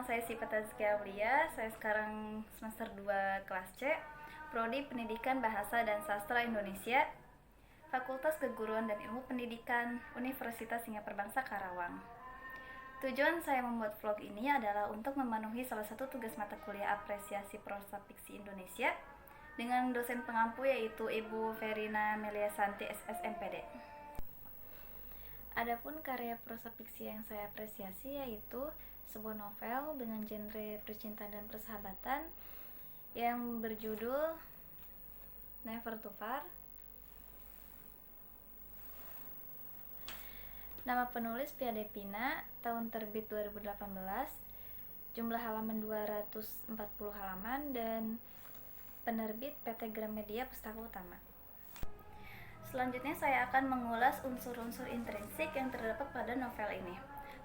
saya Sipa Tazkia Aulia. Saya sekarang semester 2 kelas C, Prodi Pendidikan Bahasa dan Sastra Indonesia, Fakultas Keguruan dan Ilmu Pendidikan, Universitas Singapura Bangsa Karawang. Tujuan saya membuat vlog ini adalah untuk memenuhi salah satu tugas mata kuliah apresiasi prosa fiksi Indonesia dengan dosen pengampu yaitu Ibu Verina Meliasanti SSMPD. Adapun karya prosa fiksi yang saya apresiasi yaitu sebuah novel dengan genre percintaan dan persahabatan yang berjudul Never Too Far. Nama penulis Pia Devina, tahun terbit 2018, jumlah halaman 240 halaman, dan penerbit PT Gramedia Pustaka Utama. Selanjutnya saya akan mengulas unsur-unsur intrinsik yang terdapat pada novel ini.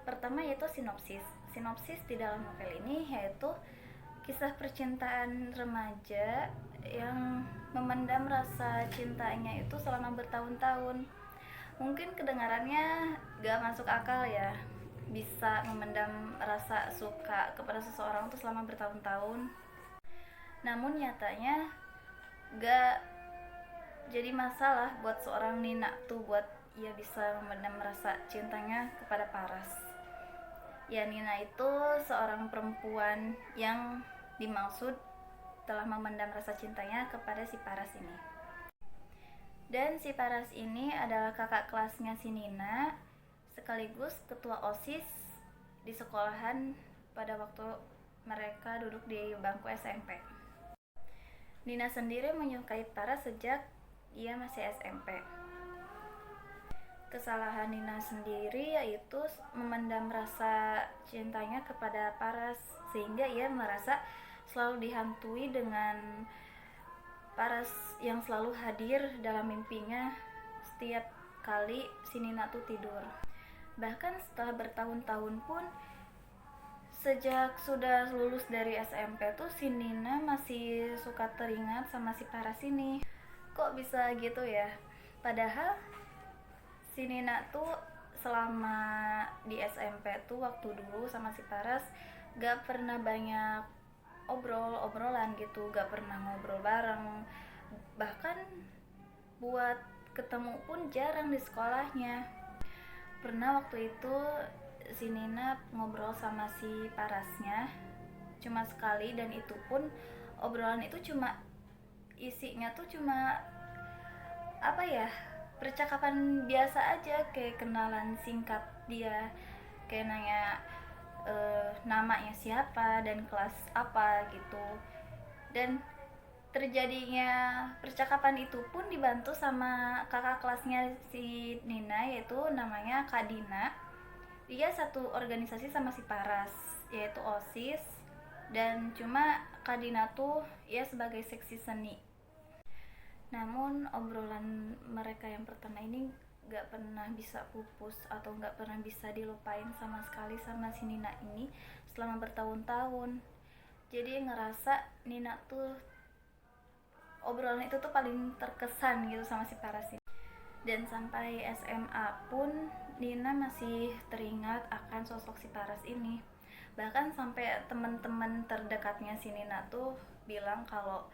Pertama yaitu sinopsis. Sinopsis di dalam novel ini yaitu kisah percintaan remaja yang memendam rasa cintanya itu selama bertahun-tahun. Mungkin kedengarannya gak masuk akal ya, bisa memendam rasa suka kepada seseorang itu selama bertahun-tahun. Namun nyatanya gak jadi masalah buat seorang Nina tuh buat ia bisa memendam rasa cintanya kepada Paras. Ya, Nina itu seorang perempuan yang dimaksud telah memendam rasa cintanya kepada si Paras ini. Dan si Paras ini adalah kakak kelasnya si Nina, sekaligus ketua OSIS di sekolahan pada waktu mereka duduk di bangku SMP. Nina sendiri menyukai Paras sejak ia masih SMP. Kesalahan Nina sendiri yaitu memendam rasa cintanya kepada Paras, sehingga ia merasa selalu dihantui dengan Paras yang selalu hadir dalam mimpinya setiap kali si Nina tuh tidur. Bahkan setelah bertahun-tahun pun, sejak sudah lulus dari SMP tuh si Nina masih suka teringat sama si Paras ini. Kok bisa gitu ya? Padahal si Nina tuh selama di SMP tuh waktu dulu sama si Paras gak pernah banyak obrolan gitu, gak pernah ngobrol bareng, bahkan buat ketemu pun jarang di sekolahnya. Pernah waktu itu si Nina ngobrol sama si Parasnya cuma sekali, dan itu pun obrolan itu cuma isinya tuh cuma apa ya, percakapan biasa aja, kayak kenalan singkat dia, kayak nanya namanya siapa dan kelas apa gitu. Dan terjadinya percakapan itu pun dibantu sama kakak kelasnya si Nina, yaitu namanya Kak Dina. Dia satu organisasi sama si Paras, yaitu OSIS, dan cuma Kak Dina tuh ya sebagai seksi seni. Namun obrolan mereka yang pertama ini gak pernah bisa pupus atau gak pernah bisa dilupain sama sekali sama si Nina ini selama bertahun-tahun. Jadi ngerasa Nina tuh obrolan itu tuh paling terkesan gitu sama si Paras ini. Dan sampai SMA pun Nina masih teringat akan sosok si Paras ini. Bahkan sampai teman-teman terdekatnya si Nina tuh bilang kalau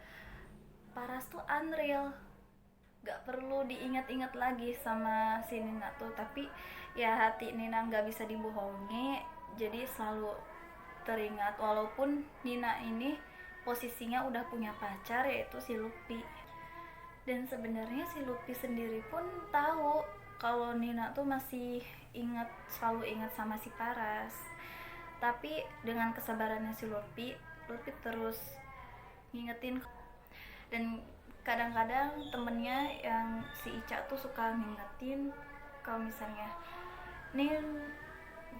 Paras tuh unreal, gak perlu diingat-ingat lagi sama si Nina tuh. Tapi ya hati Nina gak bisa dibohongi, jadi selalu teringat, walaupun Nina ini posisinya udah punya pacar yaitu si Lupi. Dan sebenarnya si Lupi sendiri pun tahu kalau Nina tuh masih selalu ingat sama si Paras. Tapi dengan kesabarannya si Lupi terus ngingetin. Dan kadang-kadang temennya yang si Ica tuh suka ngingetin kalau misalnya, Nin,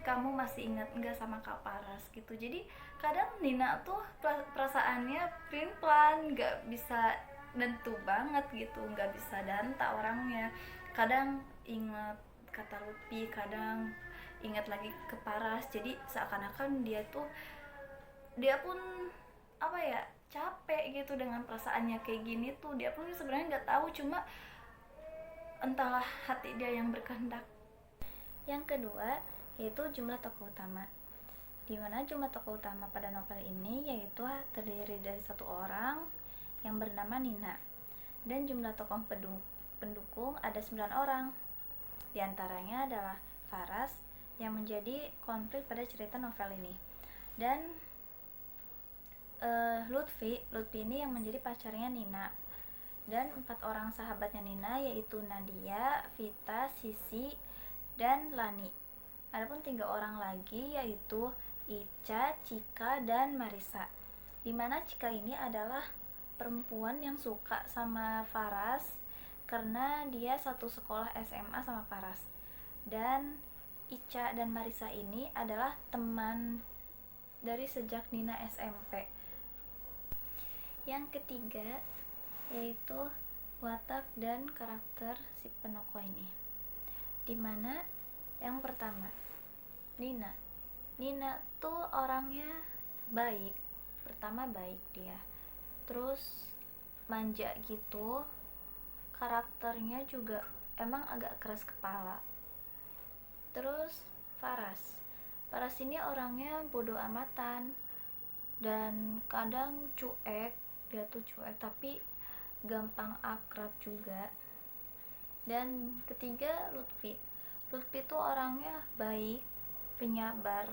kamu masih ingat enggak sama Kak Paras gitu. Jadi kadang Nina tuh perasaannya pelin-pelan, gak bisa nentu banget gitu, gak bisa danta orangnya. Kadang ingat kata Lupi, kadang ingat lagi ke Paras. Jadi seakan-akan dia pun apa ya, capek gitu dengan perasaannya kayak gini tuh. Dia pun sebenarnya nggak tahu, cuma entahlah hati dia yang berkehendak. Yang kedua yaitu jumlah tokoh utama. Dimana jumlah tokoh utama pada novel ini yaitu terdiri dari satu orang yang bernama Nina, dan jumlah tokoh pendukung ada 9 orang. Di antaranya adalah Faras yang menjadi konflik pada cerita novel ini, dan Lutfi ini yang menjadi pacarnya Nina, dan 4 orang sahabatnya Nina yaitu Nadia, Vita, Sisi, dan Lani. Adapun 3 orang lagi yaitu Ica, Cika, dan Marisa. Dimana Cika ini adalah perempuan yang suka sama Faras karena dia satu sekolah SMA sama Faras. Dan Ica dan Marisa ini adalah teman dari sejak Nina SMP. Yang ketiga yaitu watak dan karakter si penoko ini, dimana yang pertama Nina tuh orangnya baik, pertama baik dia, terus manja gitu, karakternya juga emang agak keras kepala. Terus Faras ini orangnya bodoh amatan dan kadang cuek, dia tuh cuek tapi gampang akrab juga. Dan ketiga Lutfi tuh orangnya baik, penyabar,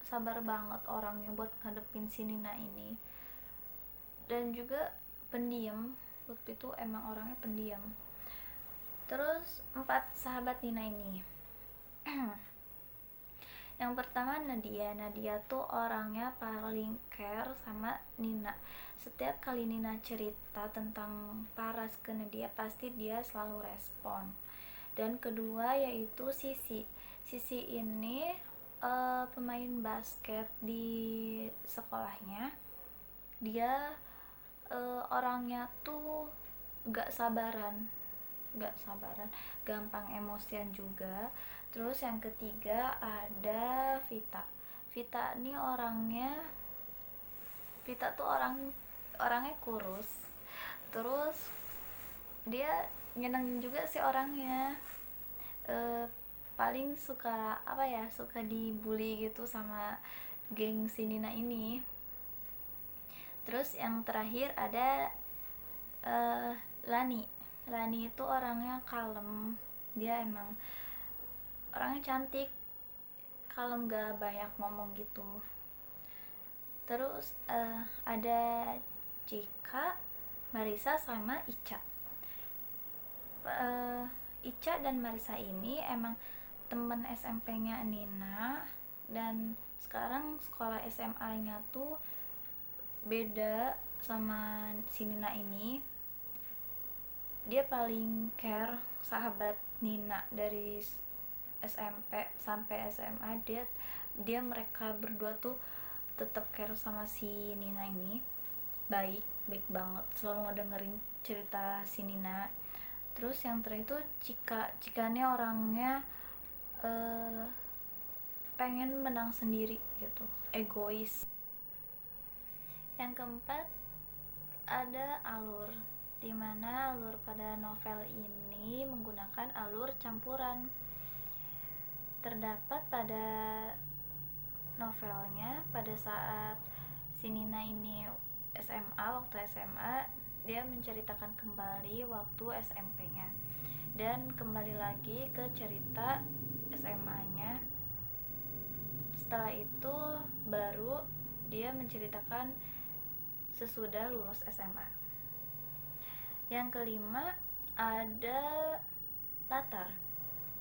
sabar banget orangnya buat ngadepin si Nina ini, dan juga pendiam. Lutfi tuh emang orangnya pendiam. Terus 4 sahabat Nina ini yang pertama Nadia tuh orangnya paling care sama Nina. Setiap kali Nina cerita tentang Paras ke Nadia, pasti dia selalu respon. Dan kedua yaitu Sisi ini pemain basket di sekolahnya. Dia orangnya tuh gak sabaran, gampang emosian juga. Terus yang ketiga ada Vita ini Vita tuh orangnya kurus, terus dia nyenengin juga sih orangnya, paling suka suka dibully gitu sama geng si Nina ini. Terus yang terakhir ada Lani itu orangnya kalem, dia emang orangnya cantik, kalem, gak banyak ngomong gitu. Terus ada Cika, Marisa, sama Ica. Ica dan Marisa ini emang temen SMP-nya Nina, dan sekarang sekolah SMA-nya tuh beda sama si Nina ini. Dia paling care sahabat Nina dari SMP sampai SMA. Dia mereka berdua tuh tetap care sama si Nina ini, baik banget, selalu ngedengerin cerita si Nina. Terus yang terakhir itu Cika nih orangnya pengen menang sendiri gitu, egois. Yang keempat ada alur, dimana alur pada novel ini menggunakan alur campuran. Terdapat pada novelnya pada saat si Nina ini waktu SMA dia menceritakan kembali waktu SMP-nya, dan kembali lagi ke cerita SMA-nya. Setelah itu baru dia menceritakan sesudah lulus SMA. Yang kelima ada latar,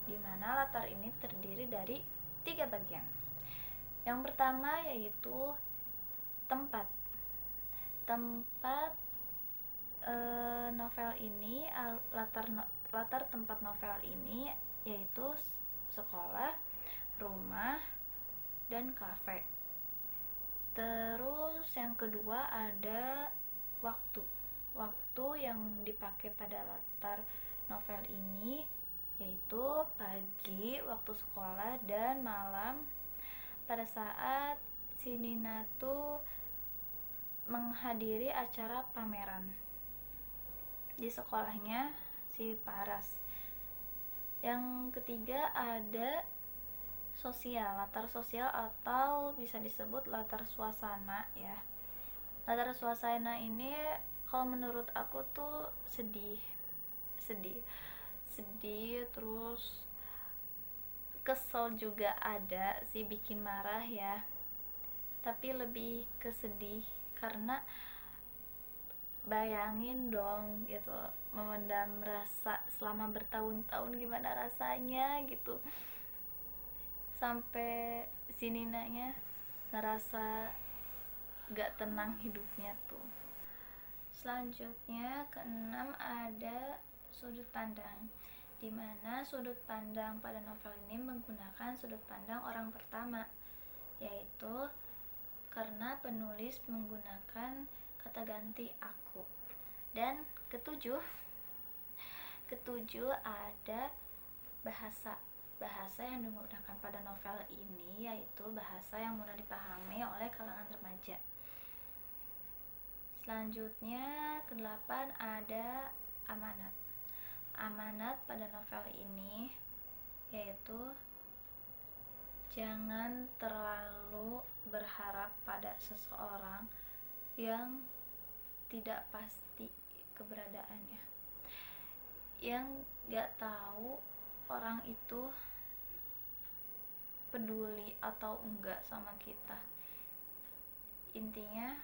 dimana latar ini terdiri dari 3 bagian. Yang pertama yaitu tempat novel ini, latar tempat novel ini yaitu sekolah, rumah, dan kafe. Terus yang kedua ada waktu yang dipakai pada latar novel ini yaitu pagi waktu sekolah dan malam pada saat si Nina tuh menghadiri acara pameran di sekolahnya si Paras. Yang ketiga ada latar sosial atau bisa disebut latar suasana ya. Latar suasana ini kalau menurut aku tuh sedih sedih sedih, terus kesel juga ada sih, bikin marah ya, tapi lebih ke sedih karena bayangin dong gitu, memendam rasa selama bertahun-tahun gimana rasanya gitu, sampai si Ninanya ngerasa gak tenang hidupnya tuh. Selanjutnya keenam ada sudut pandang, dimana sudut pandang pada novel ini menggunakan sudut pandang orang pertama, yaitu karena penulis menggunakan kata ganti aku. Dan ketujuh ada bahasa yang digunakan pada novel ini, yaitu bahasa yang mudah dipahami oleh kalangan remaja. Selanjutnya kedelapan ada amanat. Amanat pada novel ini yaitu jangan terlalu berharap pada seseorang yang tidak pasti keberadaannya, yang gak tahu orang itu peduli atau enggak sama kita. Intinya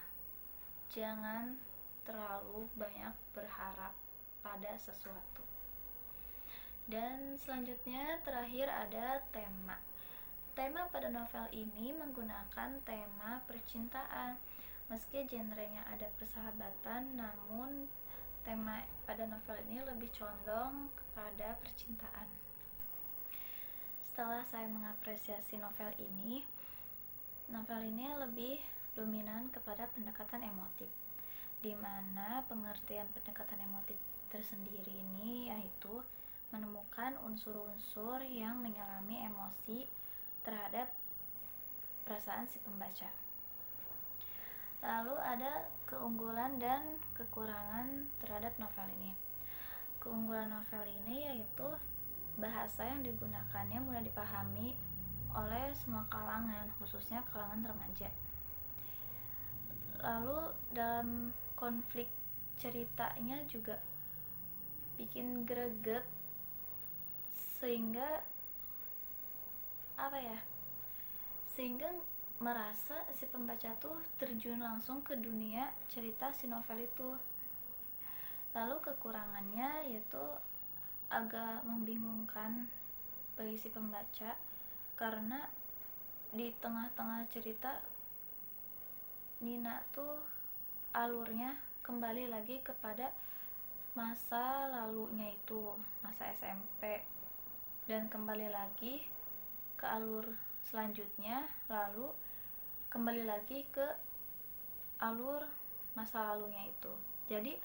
jangan terlalu banyak berharap pada sesuatu. Dan selanjutnya terakhir ada tema. Tema pada novel ini menggunakan tema percintaan. Meski genrenya ada persahabatan, namun tema pada novel ini lebih condong kepada percintaan. Setelah saya mengapresiasi novel ini lebih dominan kepada pendekatan emotif, di mana pengertian pendekatan emotif tersendiri ini yaitu menemukan unsur-unsur yang menyelami emosi terhadap perasaan si pembaca. Lalu ada keunggulan dan kekurangan terhadap novel ini. Keunggulan novel ini yaitu bahasa yang digunakannya mudah dipahami oleh semua kalangan, khususnya kalangan remaja. Lalu dalam konflik ceritanya juga bikin greget, sehingga merasa si pembaca tuh terjun langsung ke dunia cerita si novel itu. Lalu kekurangannya yaitu agak membingungkan bagi si pembaca, karena di tengah-tengah cerita Nina tuh alurnya kembali lagi kepada masa lalunya itu, masa SMP, dan kembali lagi ke alur selanjutnya, lalu kembali lagi ke alur masa lalunya itu. Jadi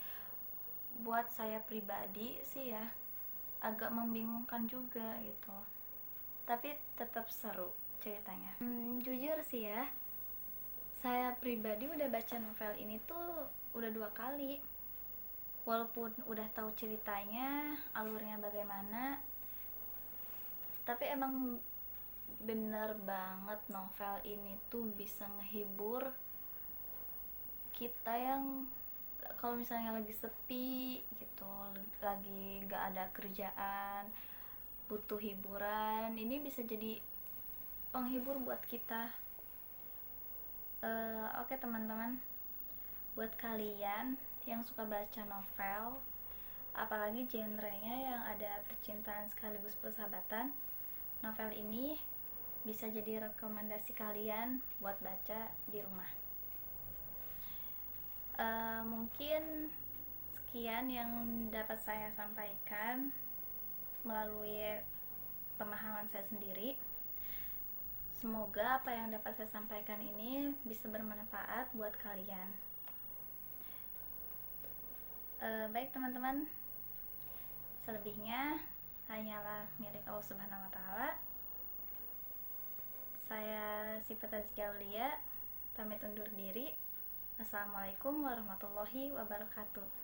buat saya pribadi sih ya agak membingungkan juga gitu, tapi tetap seru ceritanya. Jujur sih ya, saya pribadi udah baca novel ini tuh udah 2 kali. Walaupun udah tahu ceritanya, alurnya bagaimana, tapi emang bener banget novel ini tuh bisa ngehibur kita yang kalau misalnya lagi sepi gitu, lagi gak ada kerjaan, butuh hiburan. Ini bisa jadi penghibur buat kita. Oke teman-teman, buat kalian yang suka baca novel, apalagi genrenya yang ada percintaan sekaligus persahabatan, novel ini bisa jadi rekomendasi kalian buat baca di rumah. Mungkin sekian yang dapat saya sampaikan melalui pemahaman saya sendiri. Semoga apa yang dapat saya sampaikan ini bisa bermanfaat buat kalian. Baik teman-teman, selebihnya hanyalah milik Allah Subhanahu wa Ta'ala. Saya Syifa Tazkiyah Aulia pamit undur diri. Assalamualaikum warahmatullahi wabarakatuh.